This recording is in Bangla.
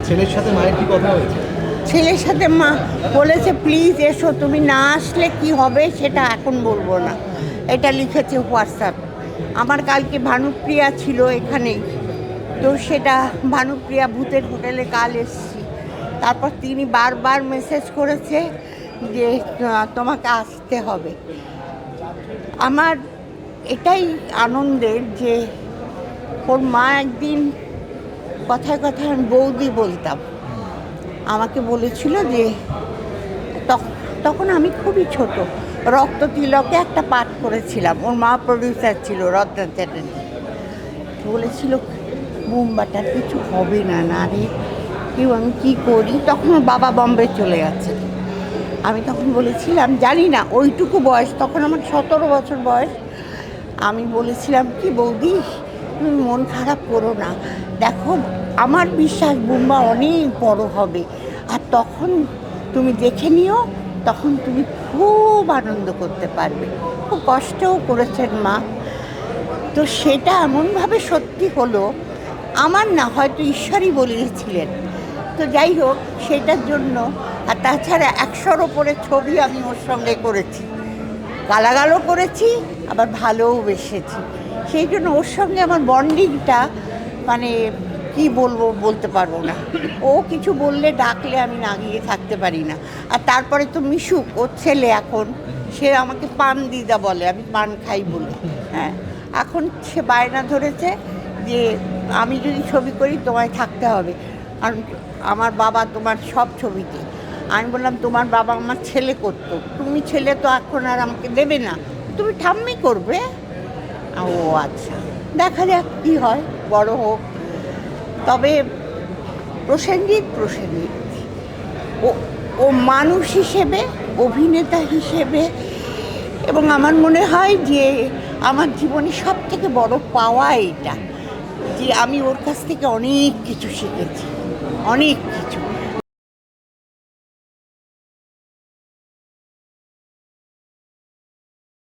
ছেলের সাথে মায়ের কি কথা হয়েছে? ছেলের সাথে মা বলেছে প্লিজ এসো, তুমি না আসলে কি হবে সেটা এখন বলবো না। এটা লিখেছে হোয়াটসঅ্যাপ। আমার কালকে ভানুপ্রিয়া ছিল এখানেই, তো সেটা ভানুপ্রিয়া ভূতের হোটেলে কাল এসেছি। তারপর তিনি বারবার মেসেজ করেছে যে তোমাকে আসতে হবে। আমার এটাই আনন্দের যে ওর মা একদিন কথায় কথায় আমি বৌদি বলতাম, আমাকে বলেছিল যে তখন আমি খুবই ছোট, রক্ত তিলকে একটা পাঠ করেছিলাম, ওর মা প্রডিউসার ছিল রত্না চ্যাটার্জি। বলেছিল বোমবাটার কিছু হবে না, না রে কেউ, আমি কী করি। তখন ওর বাবা বম্বে চলে গেছে। আমি তখন বলেছিলাম, জানি না ওইটুকু বয়স, তখন আমার 17 বছর বয়স। আমি বলেছিলাম কি বৌদি তুমি মন খারাপ করো না, দেখো আমার বিশ্বাস বুম্বা অনেক বড় হবে, আর তখন তুমি দেখে নিও, তখন তুমি খুব আনন্দ করতে পারবে। খুব কষ্টও করেছেন মা। তো সেটা এমনভাবে সত্যি হলো, আমার না, হয়তো ঈশ্বরই বলিয়েছিলেন। তো যাই হোক, সেটার জন্য, আর তাছাড়া 100-র ওপরে ছবি আমি ওর সঙ্গে করেছি, গালাগালও করেছি, আবার ভালোও বেসেছি। সেই জন্য ওর সঙ্গে আমার বন্ডিংটা মানে কি বলবো, বলতে পারবো না। ও কিছু বললে ডাকলে আমি না গিয়ে থাকতে পারি না। আর তারপরে তো মিশুক, ওর ছেলে, এখন সে আমাকে পান দিদা বলে, আমি পান খাই বলে। হ্যাঁ, এখন সে বায়না ধরেছে যে আমি যদি ছবি করি তোমায় থাকতে হবে, কারণ আমার বাবা তোমার সব ছবিতে। আমি বললাম তোমার বাবা আমার ছেলে করতো, তুমি ছেলে তো এখন আর আমাকে দেবে না, তুমি ঠাম্মি করবে। ও আচ্ছা, দেখা যাক কী হয়, বড় হোক। তবে প্রসেনজিৎ ও ও মানুষ হিসেবে, অভিনেতা হিসেবে, এবং আমার মনে হয় যে আমার জীবনে সব থেকে বড় পাওয়া এটা, যে আমি ওর কাছ থেকে অনেক কিছু শিখেছি, অনেক কিছু।